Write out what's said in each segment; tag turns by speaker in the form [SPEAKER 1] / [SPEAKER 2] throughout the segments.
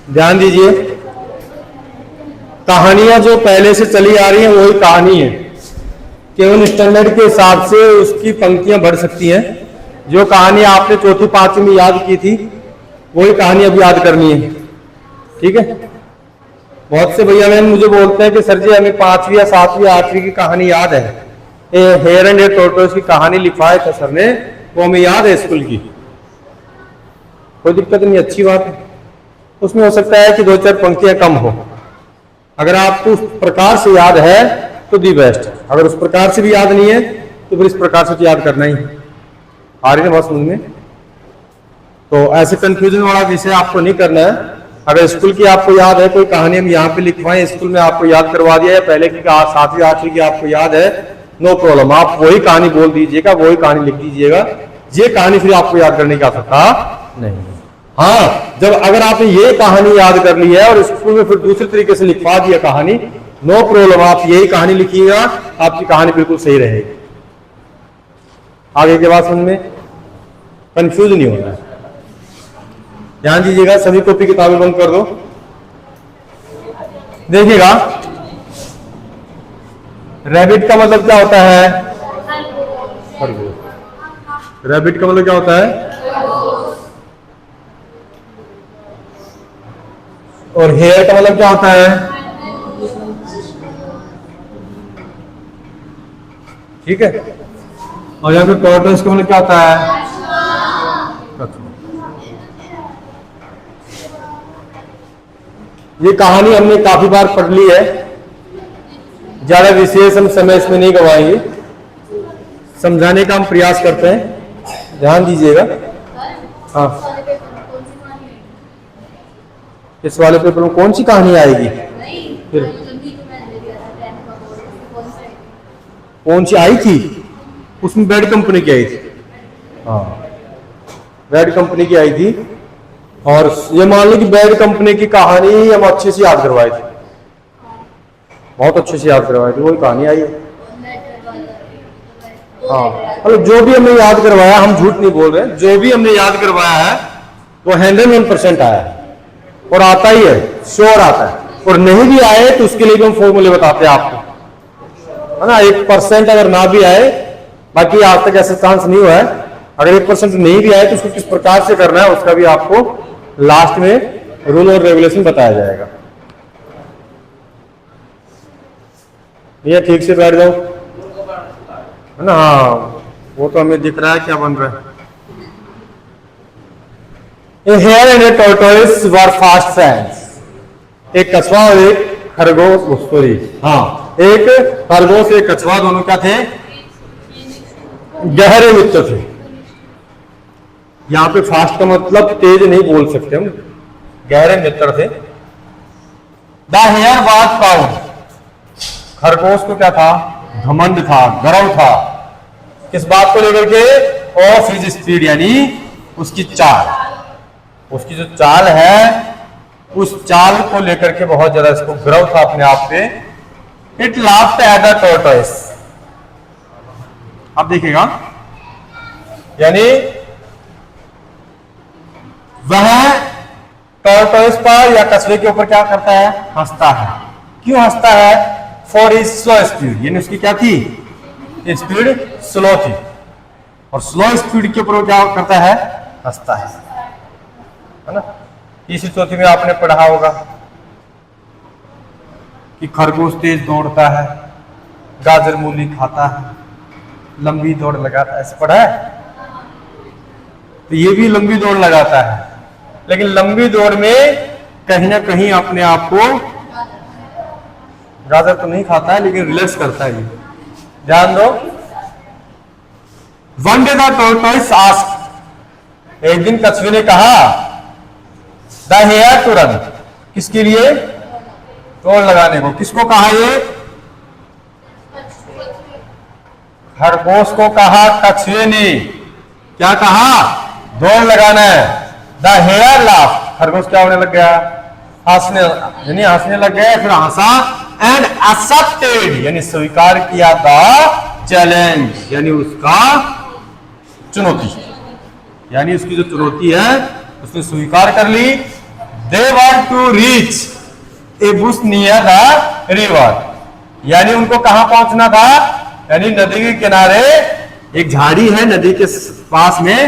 [SPEAKER 1] ध्यान दीजिए, कहानियां जो पहले से चली आ रही हैं वही कहानी है, केवल स्टैंडर्ड के हिसाब से उसकी पंक्तियां बढ़ सकती हैं। जो कहानी आपने चौथी पांचवी में याद की थी वही कहानी अब याद करनी है, ठीक है। बहुत से भैया बहन मुझे बोलते हैं कि सर जी हमें पांचवी या सातवीं आठवीं की कहानी याद है, हेयर एंड टोर्टोइस की कहानी लिखवाए थे सर ने, वो हमें याद है स्कूल की। कोई दिक्कत नहीं, अच्छी बात है। उसमें हो सकता है कि दो चार पंक्तियां कम हो। अगर आपको उस प्रकार से याद है तो दी बेस्ट, अगर उस प्रकार से भी याद नहीं है तो फिर इस प्रकार से तो याद करना ही। आ रही है बात समझ में? तो ऐसे कंफ्यूजन वाला विषय आपको नहीं करना है। अगर स्कूल की आपको याद है, कोई कहानी हम यहाँ पे लिखवाएं, स्कूल में आपको याद करवा दिया है, पहले की सातवीं आठवीं की आपको याद है, नो प्रॉब्लम, आप वही कहानी बोल दीजिएगा, वही कहानी लिख दीजिएगा। ये कहानी फिर आपको याद करने की आवश्यकता नहीं। हाँ, जब अगर आपने ये कहानी याद कर ली है और स्कूल में फिर दूसरे तरीके से लिखवा दिया कहानी, नो प्रॉब्लम, आप यही कहानी लिखिएगा, आपकी कहानी बिल्कुल सही रहेगी। आगे के बाद समझ में कंफ्यूज नहीं होना है। ध्यान दीजिएगा, सभी कॉपी किताबें बंद कर दो। देखिएगा, रैबिट का मतलब क्या होता है? रैबिट का मतलब क्या होता है? और हेयर का मतलब क्या होता है? ठीक है। और यहाँ पे टॉर्टोइस का मतलब क्या होता है? ये कहानी हमने काफी बार पढ़ ली है, ज्यादा विशेष हम समय इसमें नहीं गवाएंगे, समझाने का हम प्रयास करते हैं। ध्यान दीजिएगा। हाँ, इस वाले पेपर में कौन सी कहानी आएगी? फिर कौन सी आई थी? उसमें बैड कंपनी की आई थी। हाँ, बैड कंपनी की आई थी। और ये मान लो कि बैड कंपनी की कहानी हम अच्छे से याद करवाई थी, बहुत अच्छे से याद करवाई थी, वही कहानी आई है। हाँ, मतलब जो भी हमने याद करवाया, हम झूठ नहीं बोल रहे, जो भी हमने याद करवाया है वो 101% आया है और आता ही है, श्योर आता है। और नहीं भी आए तो उसके लिए भी हम फॉर्मूले बताते हैं आपको, है ना। 1% अगर ना भी आए, बाकी आज तक ऐसा चांस नहीं हुआ है, अगर 1% नहीं भी आए तो उसको किस प्रकार से करना है उसका भी आपको लास्ट में रूल और रेगुलेशन बताया जाएगा। ये ठीक से बैठ जाओ, है ना। हाँ, वो तो हमें दिख रहा है क्या बन रहा है। A hare and a tortoise were fast friends. एक कछुआ और एक खरगोश, सॉरी, हाँ, एक खरगोश एक कछुआ, दोनों क्या थे? गहरे मित्र थे। यहाँ पे फास्ट का मतलब तेज नहीं बोल सकते हम, गहरे मित्र थे। The hare was proud. खरगोश को क्या था? घमंड था, गर्व था। किस बात को लेकर के? ऑफ हिज स्पीड, यानी उसकी चाल, उसकी जो चाल है उस चाल को लेकर के बहुत ज्यादा इसको गर्व था अपने आप पे। It laughed at the tortoise. अब देखिएगा, यानी वह टॉर्टोइस पर या कछुए के ऊपर क्या करता है? हंसता है। क्यों हंसता है? फॉर हिज स्लो स्पीड, यानी उसकी क्या थी? स्पीड स्लो थी, और स्लो स्पीड के ऊपर वो क्या करता है? हंसता है ना। तीसरी चौथी में आपने पढ़ा होगा कि खरगोश तेज दौड़ता है, गाजर मूली खाता है, लंबी दौड़ लगाता है, ऐसे पढ़ा है। तो ये भी लंबी दौड़ लगाता है, लेकिन लंबी दौड़ में कहीं ना कहीं अपने आप को, गाजर तो नहीं खाता है लेकिन रिलैक्स करता है। ध्यान दो। One day the tortoise asked, एक दिन कछुए ने कहा, द हेयर टू रन, किसके लिए? दौड़ लगाने को। किसको कहा? ये खरगोश को कहा कछुए ने। क्या कहा? दौड़ लगाना है। द हेयर लाफ, खरगोश क्या होने लग गया? हंसने, यानी हंसने लग गया, फिर हंसा। एंड एक्सेप्टेड, यानी स्वीकार किया था चैलेंज, यानी उसका चुनौती, यानी उसकी जो चुनौती है उसने स्वीकार कर ली। They want to reach a bush near the river, यानी उनको कहां पहुंचना था, यानी नदी के किनारे एक झाड़ी है नदी के पास में,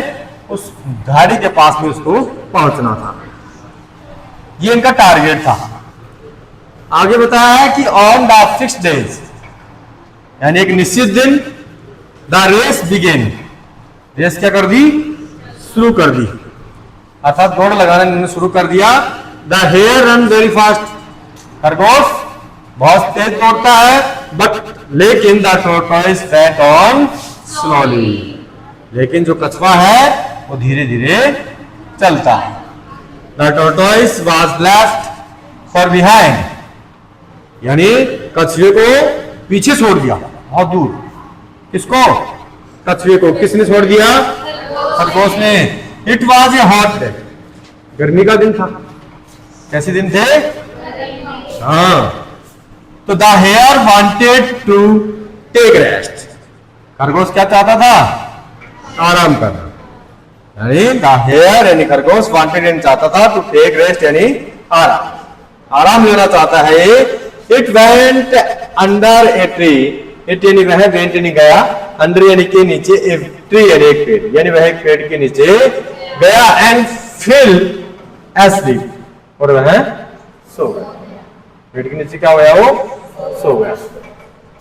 [SPEAKER 1] उस झाड़ी के पास में उसको पहुंचना था। ये इनका टारगेट था। आगे बताया है कि ऑन द 6 days, यानी एक निश्चित दिन, द रेस बिगेन, रेस क्या कर दी, शुरू कर दी, अर्थात दौड़ लगाना इन्होंने शुरू कर दिया। The hare run very fast, खरगोश बहुत तेज दौड़ता है, बट लेकिन the tortoise went on slowly, लेकिन जो कछुआ है वो धीरे धीरे चलता है। The tortoise was left for behind, यानी कछुए को पीछे छोड़ दिया बहुत दूर। किसको, कछुए को किसने छोड़ दिया, खरगोश ने। It was a hot day, गर्मी का दिन था। कैसे दिन थे, हाँ। तो the hare wanted to take rest, खरगोश क्या चाहता था, आराम करना, यानी द हेयर यानी खरगोश वांटेड यानी चाहता था टू टेक रेस्ट यानी आराम लेना चाहता है। It went under a tree, it यानी वह, वेंट यानी गया, अंडर यानी के नीचे, ए ट्री यानी एक पेड़, यानी वह एक पेड़ के नीचे गया। एंड फिल एस्लीप, और वह सो गया। पेड़ के नीचे क्या हो गया, वो सो गया।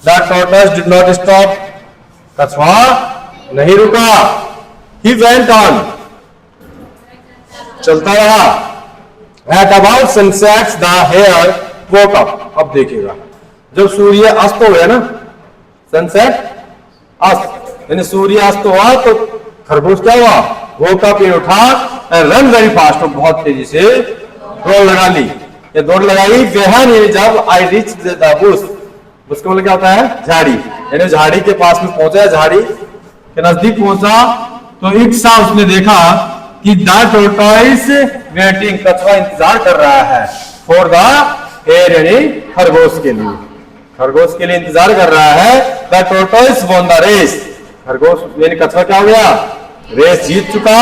[SPEAKER 1] The tortoise did not stop, कछुआ नहीं रुका। ही वेंट ऑन, चलता रहा। At about sunset the hare woke up, अब देखिएगा जब सूर्य अस्त हो गया ना, सनसेट अस्त यानी सूर्य अस्त हुआ, तो खरगोश क्या हुआ, वोक अप, उठा, रन वेरी फास्ट, बहुत तेजी से दौड़ लगा ली। ये दौड़ लगाई बेहन, जब I reach the Bush, Bush का मतलब क्या होता है, झाड़ी, यानी झाड़ी के पास में पहुंचा, झाड़ी के नजदीक पहुंचा, तो एक सा उसने देखा कि द टॉर्टोइस वेटिंग, कछुआ इंतजार कर रहा है, फॉर द हेयर यानी खरगोश के लिए, खरगोश के लिए इंतजार कर रहा है। The tortoise won the race, खरगोश यानी कछुआ क्या हो गया, रेस जीत चुका।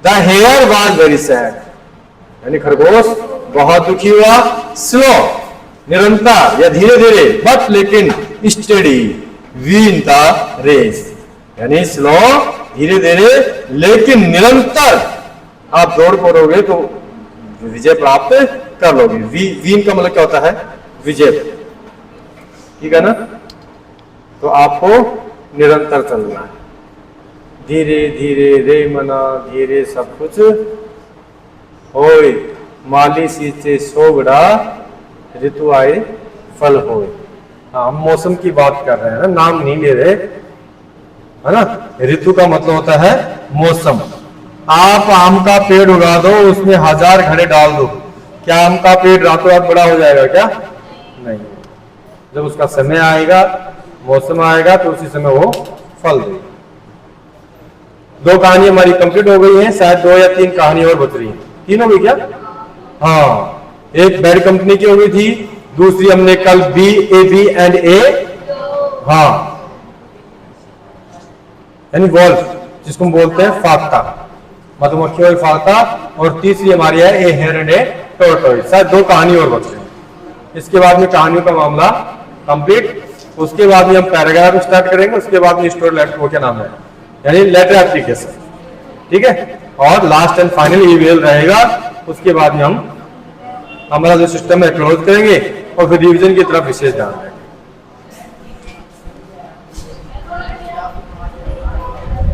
[SPEAKER 1] The hare was very sad, यानी खरगोश बहुत दुखी हुआ। स्लो निरंतर या धीरे धीरे, बट लेकिन स्टेडी विन द रेस, यानी स्लो धीरे धीरे लेकिन निरंतर आप दौड़ करोगे तो विजय प्राप्त कर लोगे। विन का मतलब क्या होता है, विजय, ठीक है ना। तो आपको निरंतर चलना है, धीरे धीरे रे मना धीरे सब कुछ होय, माली सींचे सोगड़ा ऋतु आए फल होय। हम मौसम की बात कर रहे हैं ना, नाम नहीं ले रहे, है ना। ऋतु का मतलब होता है मौसम। आप आम का पेड़ उगा दो, उसमें 1000 घड़े डाल दो, क्या आम का पेड़ रातों रात बड़ा हो जाएगा क्या, नहीं। जब उसका समय आएगा, मौसम आएगा, तो उसी समय वो फल देगा। 2 कहानी हमारी कंप्लीट हो गई हैं, शायद 2 या 3 कहानी और बच रही हैं। 3 हो गई क्या, हाँ। एक बैड कंपनी की हो गई थी, दूसरी हमने कल बी ए बी एंड ए, हाँ, यानी वॉल्फ, जिसको हम बोलते हैं फाख्ता, मधुमक्खी वाली फाख्ता। और तीसरी हमारी है ए हेयर एंड ए टॉर्टोइस। शायद 2 कहानी और बच रही हैं। इसके बाद में कहानियों का मामला कंप्लीट, उसके बाद में हम पैराग्राफ स्टार्ट करेंगे, उसके बाद में स्टोरी लेटर, वो क्या नाम है, यानी लेटर एप्लीकेशन, ठीक है। और लास्ट एंड फाइनल ईमेल रहेगा, उसके बाद में हम हमारा जो सिस्टम है क्लोज करेंगे और फिर रिवीजन की तरफ विशेष ध्यान देंगे।